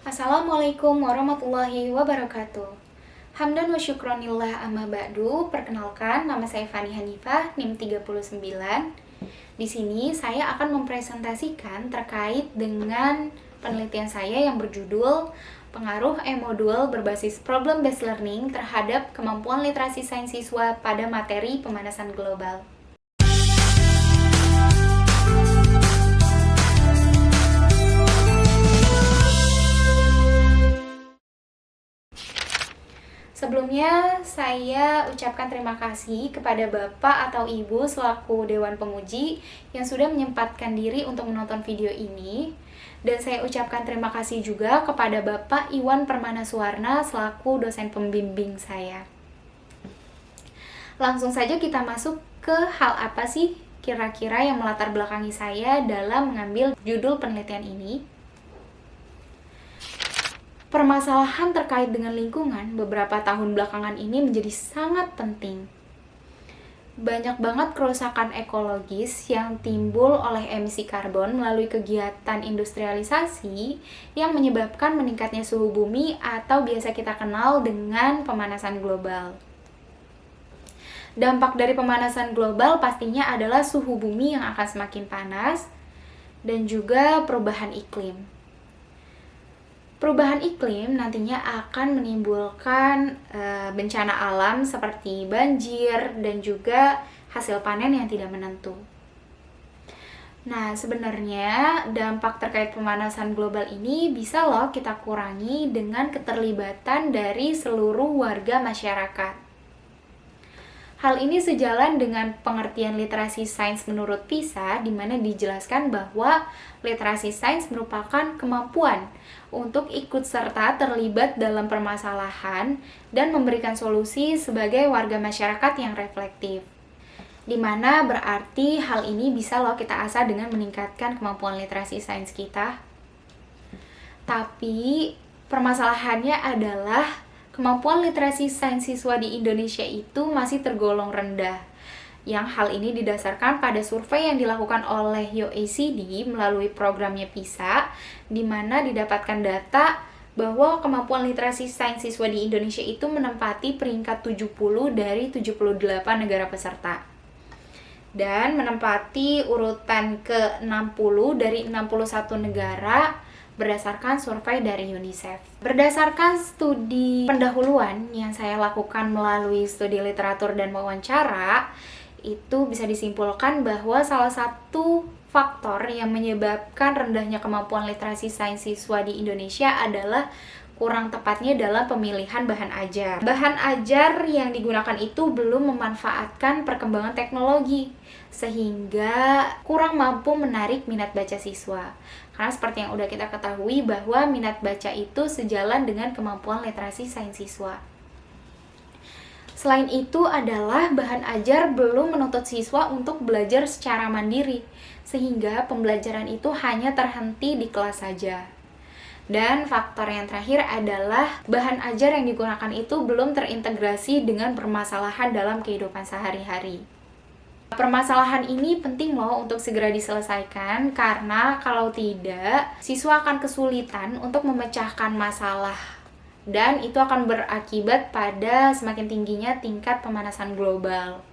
Assalamualaikum warahmatullahi wabarakatuh. Hamdan wa syukronillah amma ba'du. Perkenalkan, nama saya Fani Hanifah, NIM 39. Di sini saya akan mempresentasikan terkait dengan penelitian saya yang berjudul Pengaruh e-modul berbasis problem based learning terhadap kemampuan literasi sains siswa pada materi pemanasan global. Sebelumnya, saya ucapkan terima kasih kepada Bapak atau Ibu selaku Dewan Penguji yang sudah menyempatkan diri untuk menonton video ini. Dan saya ucapkan terima kasih juga kepada Bapak Iwan Permanasuwarna selaku dosen pembimbing saya. Langsung saja kita masuk ke hal apa sih kira-kira yang melatar belakangi saya dalam mengambil judul penelitian ini. Permasalahan terkait dengan lingkungan beberapa tahun belakangan ini menjadi sangat penting. Banyak banget kerusakan ekologis yang timbul oleh emisi karbon melalui kegiatan industrialisasi yang menyebabkan meningkatnya suhu bumi atau biasa kita kenal dengan pemanasan global. Dampak dari pemanasan global pastinya adalah suhu bumi yang akan semakin panas dan juga perubahan iklim. Perubahan iklim nantinya akan menimbulkan bencana alam seperti banjir dan juga hasil panen yang tidak menentu. Nah, sebenarnya dampak terkait pemanasan global ini bisa loh kita kurangi dengan keterlibatan dari seluruh warga masyarakat. Hal ini sejalan dengan pengertian literasi sains menurut PISA, di mana dijelaskan bahwa literasi sains merupakan kemampuan untuk ikut serta terlibat dalam permasalahan dan memberikan solusi sebagai warga masyarakat yang reflektif. Di mana berarti hal ini bisa loh kita asah dengan meningkatkan kemampuan literasi sains kita. Tapi permasalahannya adalah kemampuan literasi sains siswa di Indonesia itu masih tergolong rendah. Yang hal ini didasarkan pada survei yang dilakukan oleh OECD melalui programnya PISA, di mana didapatkan data bahwa kemampuan literasi sains siswa di Indonesia itu menempati peringkat 70 dari 78 negara peserta. Dan menempati urutan ke-60 dari 61 negara berdasarkan survei dari UNICEF. Berdasarkan studi pendahuluan yang saya lakukan melalui studi literatur dan wawancara, itu bisa disimpulkan bahwa salah satu faktor yang menyebabkan rendahnya kemampuan literasi sains siswa di Indonesia adalah kurang tepatnya dalam pemilihan bahan ajar. Bahan ajar yang digunakan itu belum memanfaatkan perkembangan teknologi, sehingga kurang mampu menarik minat baca siswa. Karena seperti yang udah kita ketahui bahwa minat baca itu sejalan dengan kemampuan literasi sains siswa. Selain itu adalah bahan ajar belum menuntut siswa untuk belajar secara mandiri, sehingga pembelajaran itu hanya terhenti di kelas saja. Dan faktor yang terakhir adalah bahan ajar yang digunakan itu belum terintegrasi dengan permasalahan dalam kehidupan sehari-hari. Permasalahan ini penting loh untuk segera diselesaikan, karena kalau tidak, siswa akan kesulitan untuk memecahkan masalah. Dan itu akan berakibat pada semakin tingginya tingkat pemanasan global.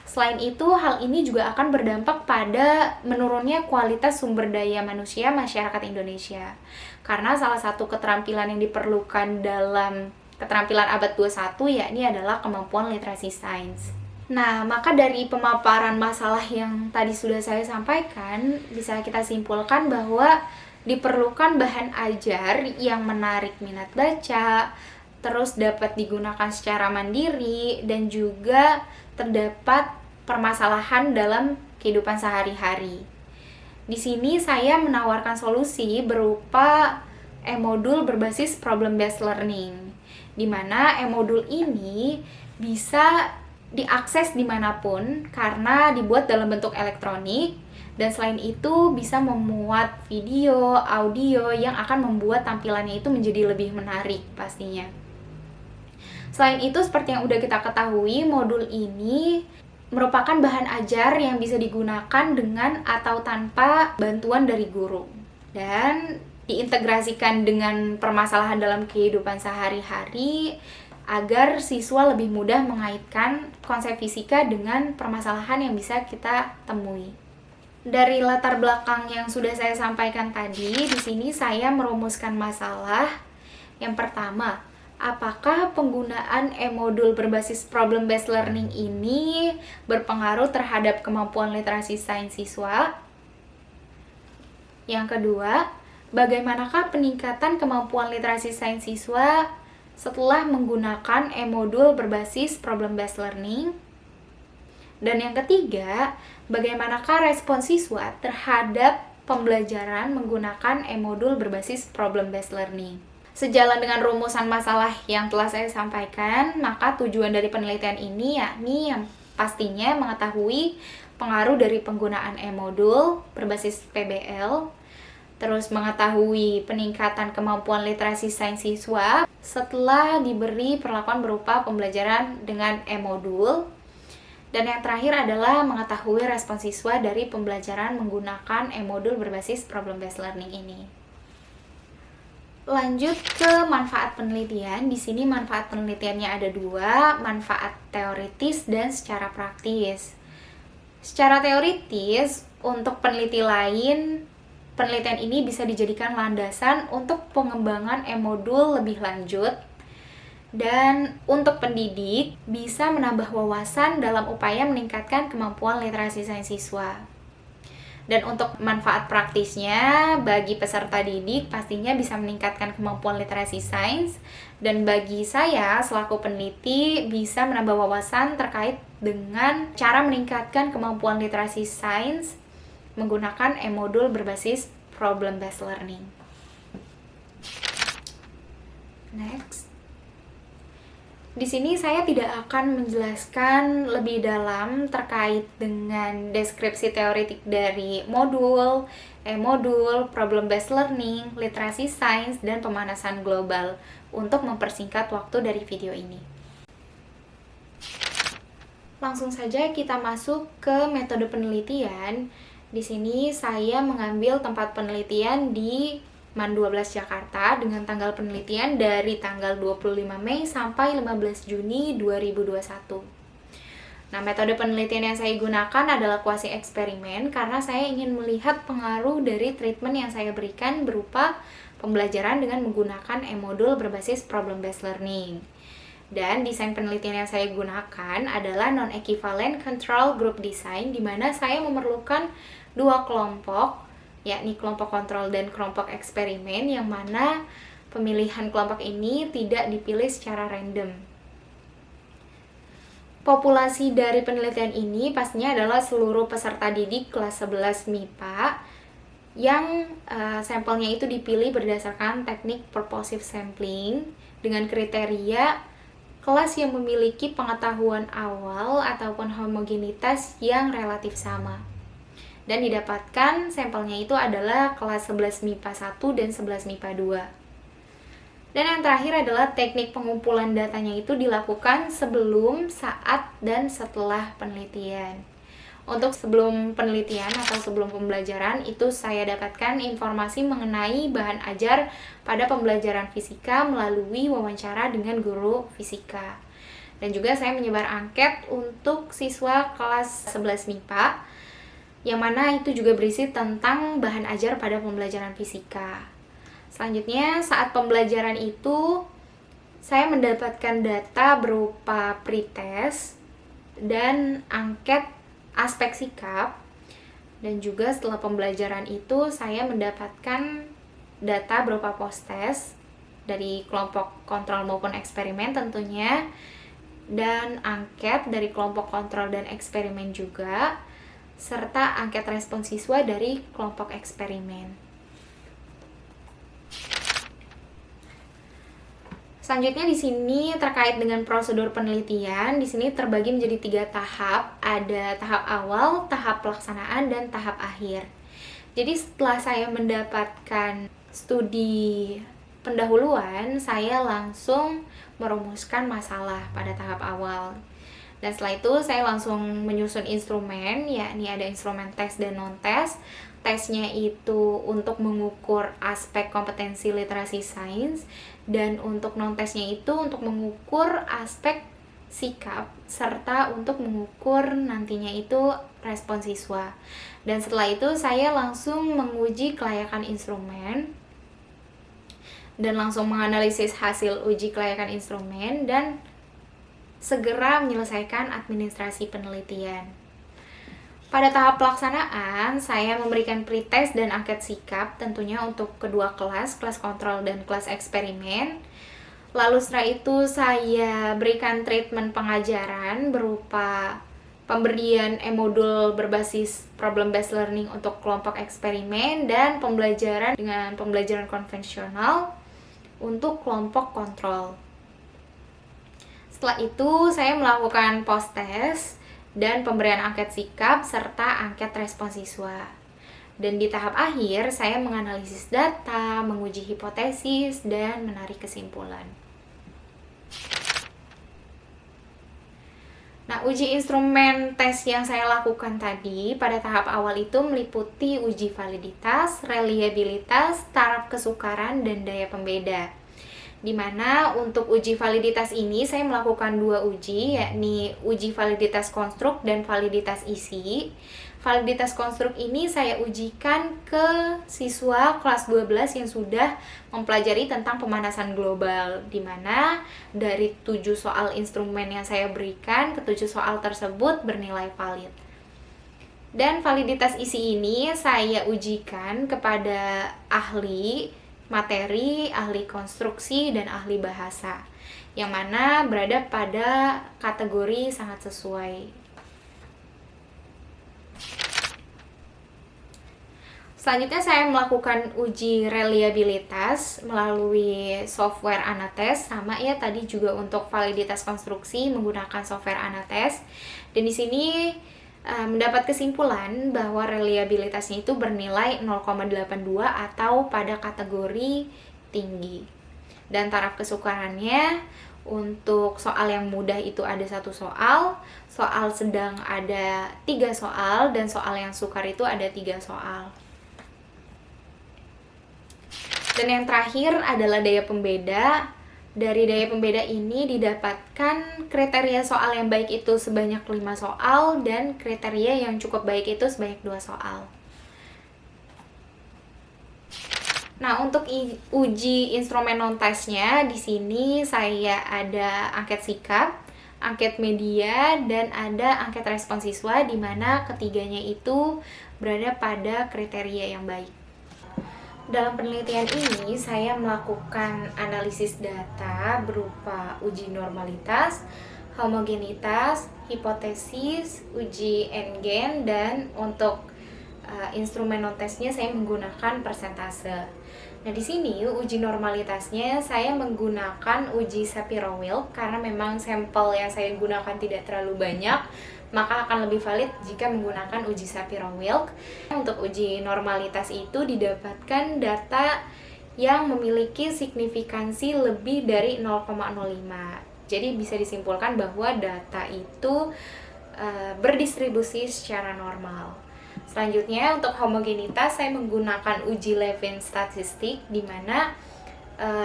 Selain itu, hal ini juga akan berdampak pada menurunnya kualitas sumber daya manusia masyarakat Indonesia. Karena salah satu keterampilan yang diperlukan dalam keterampilan abad 21 yakni adalah kemampuan literasi sains. Nah, maka dari pemaparan masalah yang tadi sudah saya sampaikan, bisa kita simpulkan bahwa diperlukan bahan ajar yang menarik minat baca, terus dapat digunakan secara mandiri, dan juga terdapat permasalahan dalam kehidupan sehari-hari. Di sini saya menawarkan solusi berupa e-modul berbasis problem based learning, di mana e-modul ini bisa diakses dimanapun karena dibuat dalam bentuk elektronik, dan selain itu bisa memuat video, audio yang akan membuat tampilannya itu menjadi lebih menarik pastinya. Selain itu, seperti yang udah kita ketahui, modul ini merupakan bahan ajar yang bisa digunakan dengan atau tanpa bantuan dari guru. Dan diintegrasikan dengan permasalahan dalam kehidupan sehari-hari agar siswa lebih mudah mengaitkan konsep fisika dengan permasalahan yang bisa kita temui. Dari latar belakang yang sudah saya sampaikan tadi, di sini saya merumuskan masalah. Yang pertama, apakah penggunaan e-modul berbasis problem-based learning ini berpengaruh terhadap kemampuan literasi sains siswa? Yang kedua, bagaimanakah peningkatan kemampuan literasi sains siswa setelah menggunakan e-modul berbasis problem-based learning? Dan yang ketiga, bagaimanakah respon siswa terhadap pembelajaran menggunakan e-modul berbasis problem-based learning? Sejalan dengan rumusan masalah yang telah saya sampaikan, maka tujuan dari penelitian ini yakni yang pastinya mengetahui pengaruh dari penggunaan e-modul berbasis PBL, terus mengetahui peningkatan kemampuan literasi sains siswa setelah diberi perlakuan berupa pembelajaran dengan e-modul. Dan yang terakhir adalah mengetahui respon siswa dari pembelajaran menggunakan e-modul berbasis problem-based learning ini. Lanjut ke manfaat penelitian. Di sini manfaat penelitiannya ada dua, manfaat teoritis dan secara praktis. Secara teoritis, untuk peneliti lain, penelitian ini bisa dijadikan landasan untuk pengembangan e-modul lebih lanjut. Dan untuk pendidik, bisa menambah wawasan dalam upaya meningkatkan kemampuan literasi sains siswa. Dan untuk manfaat praktisnya, bagi peserta didik pastinya bisa meningkatkan kemampuan literasi sains. Dan bagi saya, selaku peneliti, bisa menambah wawasan terkait dengan cara meningkatkan kemampuan literasi sains menggunakan e-modul berbasis problem-based learning. Next. Di sini saya tidak akan menjelaskan lebih dalam terkait dengan deskripsi teoritik dari modul, e-modul, problem-based learning, literasi sains, dan pemanasan global untuk mempersingkat waktu dari video ini. Langsung saja kita masuk ke metode penelitian. Di sini saya mengambil tempat penelitian di MAN 12 Jakarta dengan tanggal penelitian dari tanggal 25 Mei sampai 15 Juni 2021. Nah, metode penelitian yang saya gunakan adalah kuasi eksperimen karena saya ingin melihat pengaruh dari treatment yang saya berikan berupa pembelajaran dengan menggunakan e-modul berbasis problem-based learning. Dan desain penelitian yang saya gunakan adalah non-equivalent control group design, di mana saya memerlukan dua kelompok, yakni kelompok kontrol dan kelompok eksperimen, yang mana pemilihan kelompok ini tidak dipilih secara random. Populasi dari penelitian ini pastinya adalah seluruh peserta didik kelas 11 MIPA yang sampelnya itu dipilih berdasarkan teknik purposive sampling dengan kriteria kelas yang memiliki pengetahuan awal ataupun homogenitas yang relatif sama. Dan didapatkan sampelnya itu adalah kelas 11 MIPA 1 dan 11 MIPA 2. Dan yang terakhir adalah teknik pengumpulan datanya itu dilakukan sebelum, saat, dan setelah penelitian. Untuk sebelum penelitian atau sebelum pembelajaran itu saya dapatkan informasi mengenai bahan ajar pada pembelajaran fisika melalui wawancara dengan guru fisika. Dan juga saya menyebar angket untuk siswa kelas 11 MIPA, yang mana itu juga berisi tentang bahan ajar pada pembelajaran fisika. Selanjutnya, saat pembelajaran itu, saya mendapatkan data berupa pretest dan angket aspek sikap. Dan juga setelah pembelajaran itu, saya mendapatkan data berupa post-test dari kelompok kontrol maupun eksperimen tentunya, dan angket dari kelompok kontrol dan eksperimen juga, serta angket respon siswa dari kelompok eksperimen. Selanjutnya di sini terkait dengan prosedur penelitian, di sini terbagi menjadi 3 tahap. Ada tahap awal, tahap pelaksanaan, dan tahap akhir. Jadi setelah saya mendapatkan studi pendahuluan, saya langsung merumuskan masalah pada tahap awal. Dan setelah itu saya langsung menyusun instrumen, yakni ada instrumen tes dan non-tes. Tesnya itu untuk mengukur aspek kompetensi literasi sains, dan untuk non-tesnya itu untuk mengukur aspek sikap, serta untuk mengukur nantinya itu respon siswa. Dan setelah itu saya langsung menguji kelayakan instrumen, dan langsung menganalisis hasil uji kelayakan instrumen, dan segera menyelesaikan administrasi penelitian. Pada tahap pelaksanaan, saya memberikan pretest dan angket sikap tentunya untuk kedua kelas kontrol dan kelas eksperimen. Lalu setelah itu saya berikan treatment pengajaran berupa pemberian e-modul berbasis problem based learning untuk kelompok eksperimen dan pembelajaran dengan pembelajaran konvensional untuk kelompok kontrol. Setelah itu saya melakukan post-test dan pemberian angket sikap serta angket respon siswa. Dan di tahap akhir saya menganalisis data, menguji hipotesis, dan menarik kesimpulan. Nah, uji instrumen tes yang saya lakukan tadi pada tahap awal itu meliputi uji validitas, reliabilitas, taraf kesukaran, dan daya pembeda. Dimana untuk uji validitas ini saya melakukan dua uji, yakni uji validitas konstruk dan validitas isi. Validitas konstruk ini saya ujikan ke siswa kelas 12 yang sudah mempelajari tentang pemanasan global, dimana dari 7 soal instrumen yang saya berikan, ke 7 soal tersebut bernilai valid. Dan validitas isi ini saya ujikan kepada ahli materi, ahli konstruksi, dan ahli bahasa, yang mana berada pada kategori sangat sesuai. Selanjutnya saya melakukan uji reliabilitas melalui software Anates, sama ya tadi juga untuk validitas konstruksi menggunakan software Anates. Dan di sini mendapat kesimpulan bahwa reliabilitasnya itu bernilai 0,82 atau pada kategori tinggi. Dan taraf kesukarannya untuk soal yang mudah itu ada 1 soal, soal sedang ada 3 soal, dan soal yang sukar itu ada 3 soal. Dan yang terakhir adalah daya pembeda. Dari daya pembeda ini didapatkan kriteria soal yang baik itu sebanyak 5 soal dan kriteria yang cukup baik itu sebanyak 2 soal. Nah, untuk uji instrumen non-tesnya di sini saya ada angket sikap, angket media, dan ada angket respon siswa, di mana ketiganya itu berada pada kriteria yang baik. Dalam penelitian ini, saya melakukan analisis data berupa uji normalitas, homogenitas, hipotesis, uji N-gen, dan untuk instrumen non-tesnya saya menggunakan persentase. Nah, di sini uji normalitasnya saya menggunakan uji Shapiro-Wilk karena memang sampel yang saya gunakan tidak terlalu banyak, maka akan lebih valid jika menggunakan uji Shapiro-Wilk. Untuk uji normalitas itu didapatkan data yang memiliki signifikansi lebih dari 0,05. Jadi bisa disimpulkan bahwa data itu berdistribusi secara normal. Selanjutnya untuk homogenitas saya menggunakan uji Levin statistik, di mana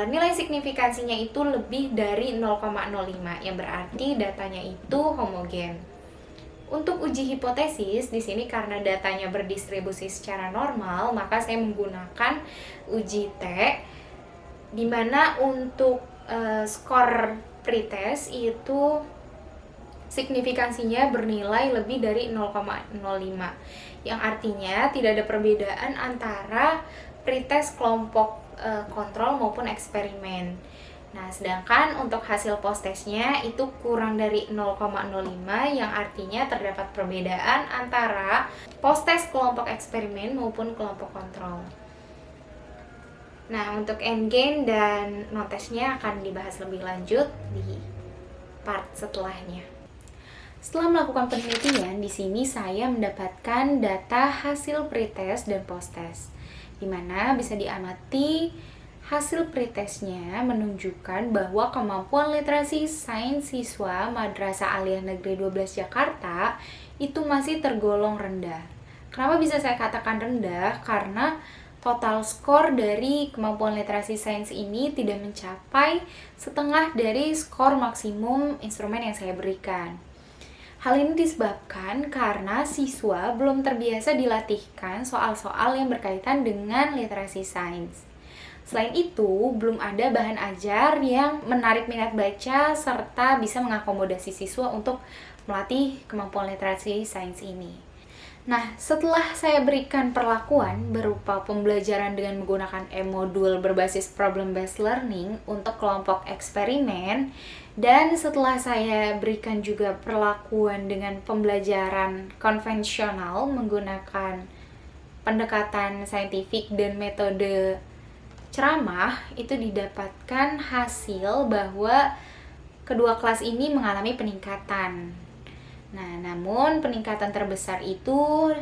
nilai signifikansinya itu lebih dari 0,05, yang berarti datanya itu homogen. Untuk uji hipotesis, di sini karena datanya berdistribusi secara normal, maka saya menggunakan uji T, di mana untuk skor pretest itu signifikansinya bernilai lebih dari 0,05, yang artinya tidak ada perbedaan antara pretest kelompok kontrol maupun eksperimen. Nah, sedangkan untuk hasil post-testnya itu kurang dari 0,05, yang artinya terdapat perbedaan antara post-test kelompok eksperimen maupun kelompok kontrol. Nah, untuk N-gen dan non-testnya akan dibahas lebih lanjut di part setelahnya. Setelah melakukan penelitian, di sini saya mendapatkan data hasil pretest dan post-test, di mana bisa diamati Hasil pretesnya menunjukkan bahwa kemampuan literasi sains siswa Madrasah Aliyah Negeri 12 Jakarta itu masih tergolong rendah. Kenapa bisa saya katakan rendah? Karena total skor dari kemampuan literasi sains ini tidak mencapai setengah dari skor maksimum instrumen yang saya berikan. Hal ini disebabkan karena siswa belum terbiasa dilatihkan soal-soal yang berkaitan dengan literasi sains. Selain itu, belum ada bahan ajar yang menarik minat baca serta bisa mengakomodasi siswa untuk melatih kemampuan literasi sains ini. Nah, setelah saya berikan perlakuan berupa pembelajaran dengan menggunakan e-modul berbasis problem-based learning untuk kelompok eksperimen, dan setelah saya berikan juga perlakuan dengan pembelajaran konvensional menggunakan pendekatan saintifik dan metode ceramah, itu didapatkan hasil bahwa kedua kelas ini mengalami peningkatan. Nah, namun peningkatan terbesar itu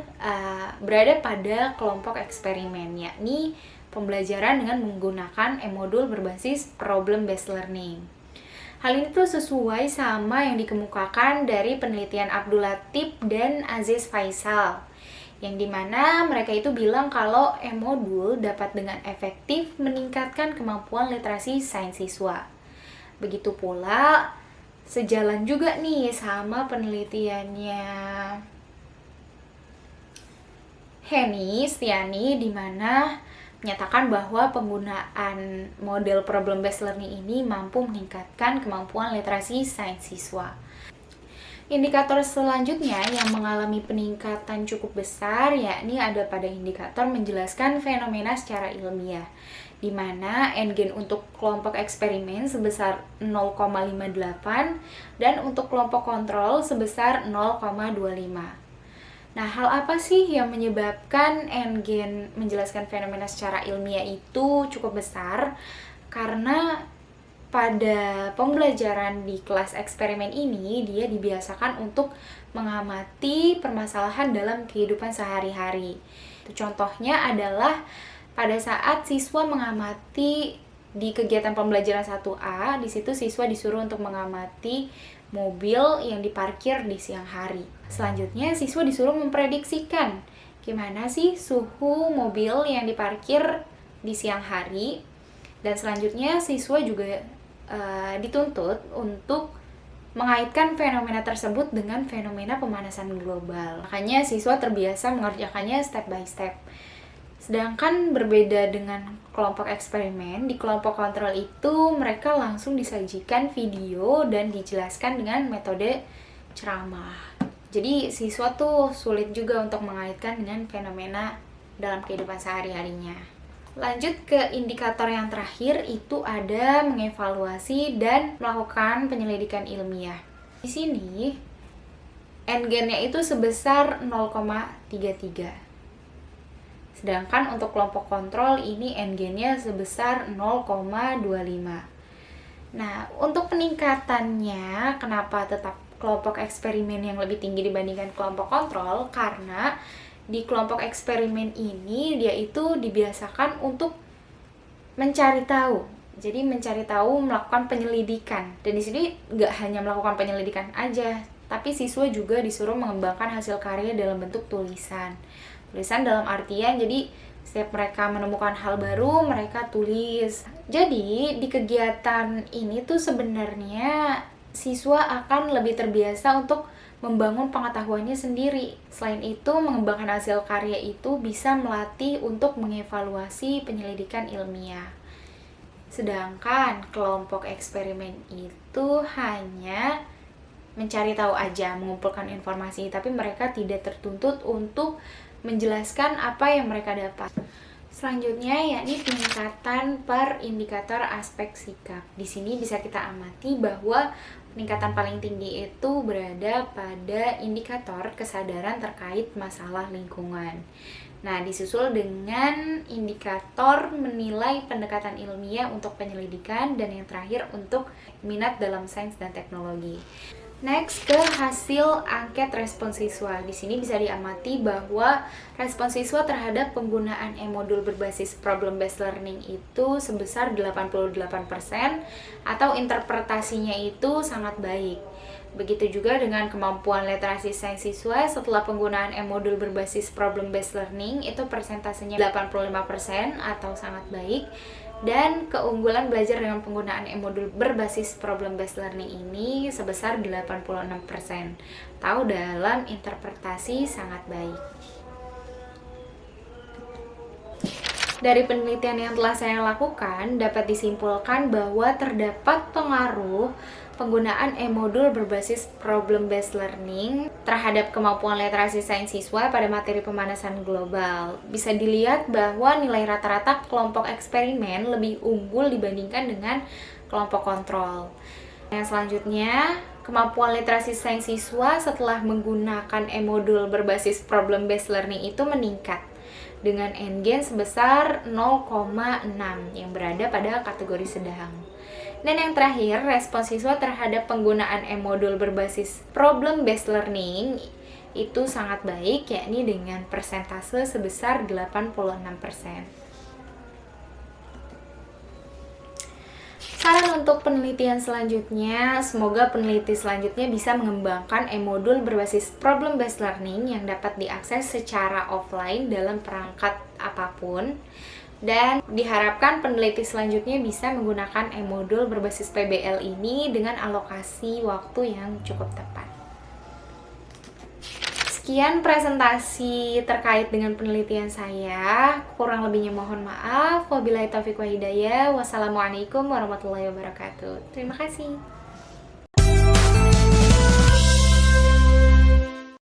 berada pada kelompok eksperimen, yakni pembelajaran dengan menggunakan e-modul berbasis problem-based learning. Hal ini tuh sesuai sama yang dikemukakan dari penelitian Abdul Latif dan Aziz Faisal, yang dimana mereka itu bilang kalau e-modul dapat dengan efektif meningkatkan kemampuan literasi sains siswa. Begitu pula sejalan juga nih sama penelitiannya Henny Stiani, di mana menyatakan bahwa penggunaan model problem-based learning ini mampu meningkatkan kemampuan literasi sains siswa. Indikator selanjutnya yang mengalami peningkatan cukup besar yakni ada pada indikator menjelaskan fenomena secara ilmiah, di mana N-gen untuk kelompok eksperimen sebesar 0,58 dan untuk kelompok kontrol sebesar 0,25. Nah, hal apa sih yang menyebabkan N-gen menjelaskan fenomena secara ilmiah itu cukup besar? Karena pada pembelajaran di kelas eksperimen ini, dia dibiasakan untuk mengamati permasalahan dalam kehidupan sehari-hari. Contohnya adalah pada saat siswa mengamati di kegiatan pembelajaran 1A, di situ siswa disuruh untuk mengamati mobil yang diparkir di siang hari. Selanjutnya, siswa disuruh memprediksikan gimana sih suhu mobil yang diparkir di siang hari. Dan selanjutnya, siswa juga dituntut untuk mengaitkan fenomena tersebut dengan fenomena pemanasan global. Makanya siswa terbiasa mengerjakannya step by step. Sedangkan berbeda dengan kelompok eksperimen, di kelompok kontrol itu mereka langsung disajikan video dan dijelaskan dengan metode ceramah. Jadi siswa tuh sulit juga untuk mengaitkan dengan fenomena dalam kehidupan sehari-harinya. Lanjut ke indikator yang terakhir, itu ada mengevaluasi dan melakukan penyelidikan ilmiah. Di sini N-gennya itu sebesar 0,33. Sedangkan untuk kelompok kontrol ini N-gennya sebesar 0,25. Nah, untuk peningkatannya kenapa tetap kelompok eksperimen yang lebih tinggi dibandingkan kelompok kontrol? Karena di kelompok eksperimen ini dia itu dibiasakan untuk mencari tahu. Jadi mencari tahu, melakukan penyelidikan. Dan di sini nggak hanya melakukan penyelidikan aja, tapi siswa juga disuruh mengembangkan hasil karya dalam bentuk tulisan. Tulisan dalam artian jadi setiap mereka menemukan hal baru, mereka tulis. Jadi di kegiatan ini tuh sebenarnya siswa akan lebih terbiasa untuk membangun pengetahuannya sendiri. Selain itu, mengembangkan hasil karya itu bisa melatih untuk mengevaluasi penyelidikan ilmiah. Sedangkan kelompok eksperimen itu hanya mencari tahu aja, mengumpulkan informasi, tapi mereka tidak tertuntut untuk menjelaskan apa yang mereka dapat. Selanjutnya yakni peningkatan per indikator aspek sikap. Di sini bisa kita amati bahwa peningkatan paling tinggi itu berada pada indikator kesadaran terkait masalah lingkungan. Nah, disusul dengan indikator menilai pendekatan ilmiah untuk penyelidikan, dan yang terakhir untuk minat dalam sains dan teknologi. Next ke hasil angket respon siswa. Di sini bisa diamati bahwa respon siswa terhadap penggunaan e-modul berbasis problem based learning itu sebesar 88% atau interpretasinya itu sangat baik. Begitu juga dengan kemampuan literasi sains siswa setelah penggunaan e-modul berbasis problem based learning itu persentasenya 85% atau sangat baik. Dan keunggulan belajar dengan penggunaan e-modul berbasis problem based learning ini sebesar 86%. Tahu dalam interpretasi sangat baik. Dari penelitian yang telah saya lakukan, dapat disimpulkan bahwa terdapat pengaruh penggunaan e-modul berbasis problem based learning terhadap kemampuan literasi sains siswa pada materi pemanasan global. Bisa dilihat bahwa nilai rata-rata kelompok eksperimen lebih unggul dibandingkan dengan kelompok kontrol. Yang selanjutnya, kemampuan literasi sains siswa setelah menggunakan e-modul berbasis problem based learning itu meningkat dengan N-gain sebesar 0,6 yang berada pada kategori sedang. Dan yang terakhir, respon siswa terhadap penggunaan e-modul berbasis problem based learning itu sangat baik, yakni dengan persentase sebesar 86%. Saran untuk penelitian selanjutnya, semoga peneliti selanjutnya bisa mengembangkan e-modul berbasis problem based learning yang dapat diakses secara offline dalam perangkat apapun. Dan diharapkan peneliti selanjutnya bisa menggunakan e-modul berbasis PBL ini dengan alokasi waktu yang cukup tepat. Sekian presentasi terkait dengan penelitian saya. Kurang lebihnya mohon maaf. Wabillahi taufiq wa hidayah. Wassalamualaikum warahmatullahi wabarakatuh. Terima kasih.